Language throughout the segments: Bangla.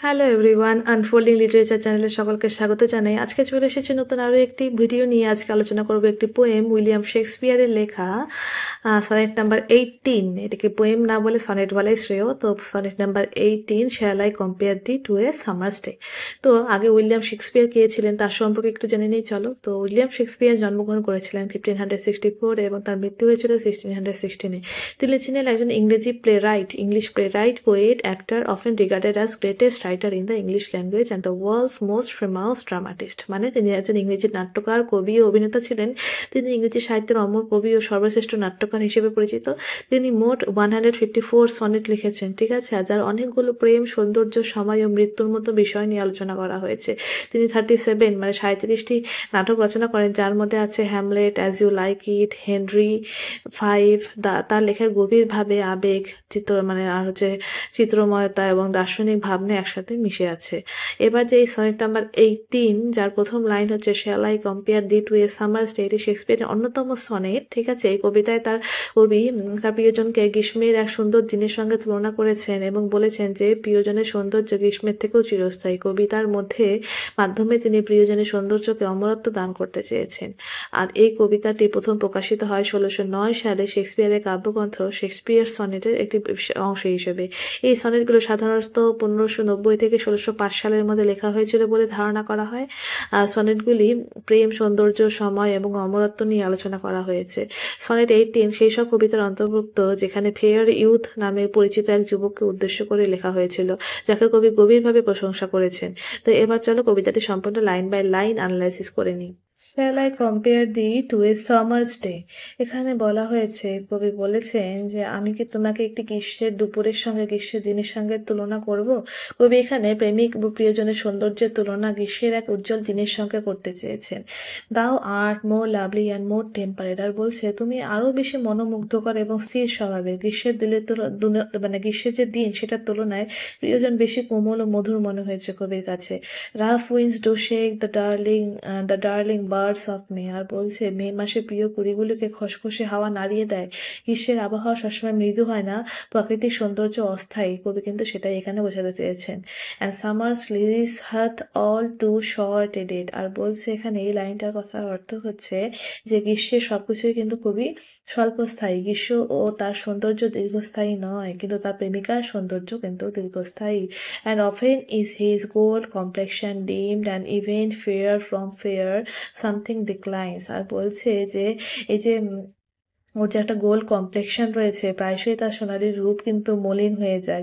হ্যালো এভরিওয়ান, আনফোল্ডিং লিটারেচার চ্যানেলে সকলকে স্বাগত জানাই। আজকে চলে এসেছি নতুন আরও একটি ভিডিও নিয়ে। আজকে আলোচনা করব একটি পোয়েম, উইলিয়াম শেক্সপিয়ারের লেখা সনেট নাম্বার 18। এটাকে পোয়েম না বলে সনেট বলাই শ্রেয়। তো sonnet number 18, shall I compare thee to a summer's day. তো আগে উইলিয়াম শেক্সপিয়ার কে ছিলেন তার সম্পর্কে একটু জেনে নেই চলো। তো উইলিয়াম শেক্সপিয়ার জন্মগ্রহণ করেছিলেন 1564 এবং তার মৃত্যু হয়েছিল 1616-এ। তিনি ছিলেন একজন ইংরেজি English playwright, poet, actor, often regarded as greatest writer in the English language and the world's most famous dramatist. মানে তিনি একজন ইংরেজি নাট্যকার, কবি ও অভিনেতা ছিলেন। তিনি ইংরেজি সাহিত্যের অমর কবি ও সর্বশ্রেষ্ঠ নাট্যকার হিসেবে পরিচিত। তিনি মোট 154 সনেট লিখেছেন, ঠিক আছে, যার অনেকগুলো প্রেম, সৌন্দর্য, সময় ও মৃত্যুর মতো বিষয় নিয়ে আলোচনা করা হয়েছে। তিনি 37 মানে 37টি নাটক রচনা করেন, যার মধ্যে আছে Hamlet, as you like it, Henry five. তার লেখায় গভীরভাবে আবেগ, আর হচ্ছে চিত্রময়তা এবং দার্শনিক ভাবনা একসাথে মিশে আছে। এবার যে এই সনেট নাম্বার 18, যার প্রথম লাইন হচ্ছে shall I compare thee to a summer's day, এটি শেক্সপিয়ারের অন্যতম সনেট, ঠিক আছে। এই কবিতায় কবি তার প্রিয়জনকে গ্রীষ্মের এক সুন্দর দিনের সঙ্গে তুলনা করেছেন এবং বলেছেন যে প্রিয়জনের সৌন্দর্য গ্রীষ্মের থেকেও চিরস্থায়ী। কবিতার মাধ্যমে তিনি প্রিয়জনের সৌন্দর্যকে অমরত্ব দান করতে চেয়েছেন। আর এই কবিতাটি প্রথম প্রকাশিত হয় 1609 সালে শেক্সপিয়ারের কাব্যগ্রন্থ শেক্সপিয়ার সনেটের একটি অংশ হিসেবে। এই সনেটগুলো সাধারণত 1590 থেকে 1605 সালের মধ্যে লেখা হয়েছিল বলে ধারণা করা হয়। সনেটগুলি প্রেম, সৌন্দর্য, সময় এবং অমরত্ব নিয়ে আলোচনা করা হয়েছে। সনেট 18 সেই সব কবিতার অন্তর্ভুক্ত যেখানে ফেয়ার ইউথ নামে পরিচিত এক যুবককে উদ্দেশ্য করে লেখা হয়েছিল, যাকে কবি গভীরভাবে প্রশংসা করেছেন। তো এবার চলো কবিতাটি সম্পূর্ণ লাইন বাই লাইন অ্যানালাইসিস করে নিই। Shall I compare thee to a summer's day? এখানে বলা হয়েছে, কবি বলেছেন যে আমি কি তোমাকে একটি গ্রীষ্মের দুপুরের সঙ্গে গ্রীষ্মের দিনের সঙ্গে তুলনা করব। কবি এখানে প্রেমিক ও প্রিয়জনের সৌন্দর্যের তুলনা গ্রীষ্মের এক উজ্জ্বল দিনের সঙ্গে করতে চেয়েছেন। Thou art more lovely and more temperate. আর বলছে তুমি আরও বেশি মনোমুগ্ধকর এবং স্থির স্বভাবের। গ্রীষ্মের যে দিন সেটার তুলনায় প্রিয়জন বেশি কোমল ও মধুর মনে হয়েছে কবির কাছে। Rough winds do shake the darling buds of May. আর বলছে মে মাসে প্রিয় কুড়িগুলোকে খসখসে হাওয়া নাড়িয়ে দেয়। গ্রীষ্মের আবহাওয়া সবসময় মৃদু হয় না, প্রাকৃতিক সৌন্দর্য অস্থায়ী। কবি কিন্তু সেটাই এখানে বোঝাতে চেয়েছেন। And summer's lease hath all too short a date. আর বলছে এখানে এই লাইনটার কথার অর্থ হচ্ছে যে গ্রীষ্মের সবকিছুই কিন্তু খুবই স্বল্পস্থায়ী। গ্রীষ্ম ও তার সৌন্দর্য দীর্ঘস্থায়ী নয়, কিন্তু তার প্রেমিকার সৌন্দর্য কিন্তু দীর্ঘস্থায়ী। And often is his gold complexion dimmed, and even fair from fair something declines. আর বলছে যে এই যে ওর যে একটা গোল কমপ্লেকশন রয়েছে, প্রায়শই তার সোনালি রূপ কিন্তু মলিন হয়ে যায়।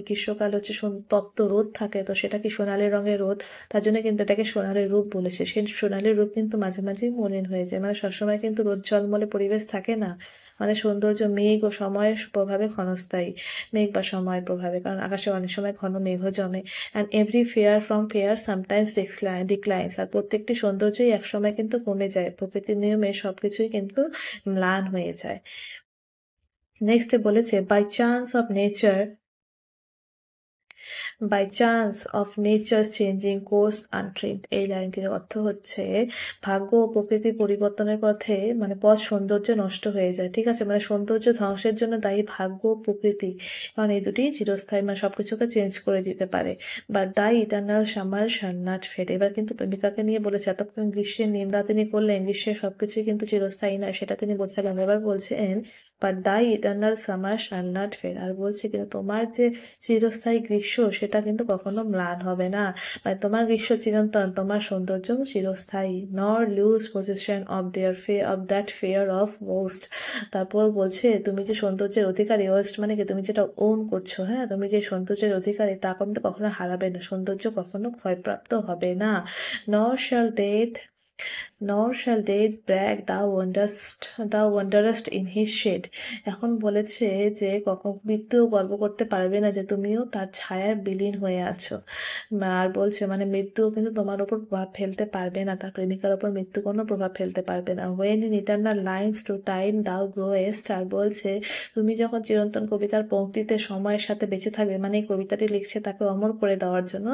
গ্রীষ্মকাল হচ্ছে তপ্ত রোদ থাকে, তো সেটা কি সোনালি রঙের রোদ, তার জন্য কিন্তু এটাকে সোনালি রূপ বলেছে। সেই সোনালি রূপ কিন্তু মাঝে মাঝেই মলিন হয়ে যায়, মানে সবসময় কিন্তু রোদ ঝলমলে পরিবেশ থাকে না। মানে সৌন্দর্য মেঘ ও সময়ের প্রভাবে ক্ষণস্থায়ী, মেঘ বা সময়ের প্রভাবে, কারণ আকাশে অনেক সময় ঘন মেঘও জমে। And every fair from fair sometimes declines. আর প্রত্যেকটি সৌন্দর্যই একসময় কিন্তু কমে যায়। প্রকৃতির নিয়মে সবকিছুই কিন্তু ম্লান হয়ে যায়। নেক্সটে বলেছে by chance of nature changing course untrimmed. এই লাইনটির অর্থ হচ্ছে ভাগ্য ও প্রকৃতির পরিবর্তনের পথে পথ সৌন্দর্য নষ্ট হয়ে যায়, ঠিক আছে। মানে সৌন্দর্য ধ্বংসের জন্য দায়ী ভাগ্য ও প্রকৃতি, কারণ এই দুটি চিরস্থায়ী, সবকিছুকে চেঞ্জ করে দিতে পারে। বাট দাই ইটার্নাল সামার শাল নট ফেড। এবার কিন্তু প্রেমিকাকে নিয়ে বলেছে, এতক্ষণ গ্রীষ্মের নিন্দা তিনি করলেন, গ্রীষ্মের সবকিছুই কিন্তু চিরস্থায়ী নয়, সেটা তিনি বোঝালেন। এবার বলছেন বাট দাই ইটার্নাল সামার শাল নট ফেড। আর বলছে কিন্তু তোমার যে চিরস্থায়ী গ্রীষ্ম সেটা কিন্তু কখনো ম্লান হবে না, মানে তোমার গ্রীষ্ম চিরন্তন, তোমার সৌন্দর্য চিরস্থায়ী। Nor lose position of that fair of west. তারপর বলছে তুমি যে সৌন্দর্যের অধিকারী, ওয়েস্ট মানে কি তুমি যেটা ওন করছো, হ্যাঁ, তুমি যে সৌন্দর্যের অধিকারী তা কিন্তু কখনো হারাবে না, সৌন্দর্য কখনো ক্ষয়প্রাপ্ত হবে না। নর shall death brag thou wanderest in his shade। এখন বলেছে যে কখন মৃত্যুও গর্ব করতে পারবে না যে তুমিও তার ছায়ায় বিলীন হয়ে আছো। আর বলছে মৃত্যুও কিন্তু তোমার উপর প্রভাব ফেলতে পারবে না, তার প্রেমিকার উপর মৃত্যু কোনো প্রভাব ফেলতে পারবে না। when in eternal lines to time thou growest। আর বলছে তুমি যখন চিরন্তন কবিতার পংক্তিতে সময়ের সাথে বেঁচে থাকবে, মানে এই কবিতাটি লিখছে তাকে অমর করে দেওয়ার জন্য,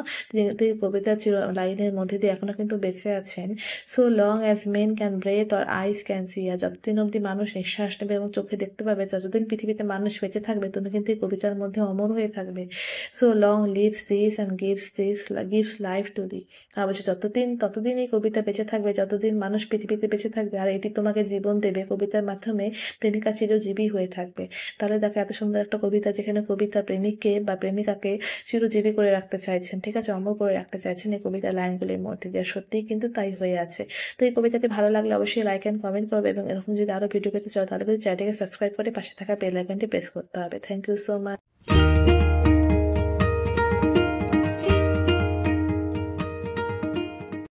তিনি কবিতার লাইনের মধ্যে দিয়ে এখনো কিন্তু বেঁচে আছেন। So long as men can breathe or eyes can see. আর যতদিন অবধি মানুষ নিঃশ্বাস নেবে এবং চোখে দেখতে পাবে, যতদিন পৃথিবীতে মানুষ বেঁচে থাকবে, তুমি কিন্তু এই কবিতার মধ্যে অমর হয়ে থাকবে। So long lives this and gives life to thee. অবশ্য ততদিন এই কবিতা বেঁচে থাকবে, যতদিন মানুষ পৃথিবীতে বেঁচে থাকবে, আর এটি তোমাকে জীবন দেবে। কবিতার মাধ্যমে প্রেমিকা চিরজীবী হয়ে থাকবে। তাহলে দেখো এত সুন্দর একটা কবিতা, যেখানে কবিতা প্রেমিককে বা প্রেমিকাকে চিরজীবী করে রাখতে চাইছেন, ঠিক আছে, অমর করে রাখতে চাইছেন এই কবিতার লাইনগুলির মধ্যে দিয়ে। সত্যিই কিন্তু তাই হয়ে আছে। তো এই কবিতাটি ভালো লাগলে অবশ্যই লাইক অ্যান্ড কমেন্ট করবে, এবং এরকম যদি আরও ভিডিও পেতে চাও তাহলে কিন্তু চ্যানেলটিকে সাবস্ক্রাইব করে পাশে থাকা বেল আইকনটি প্রেস করতে হবে। Thank you so much.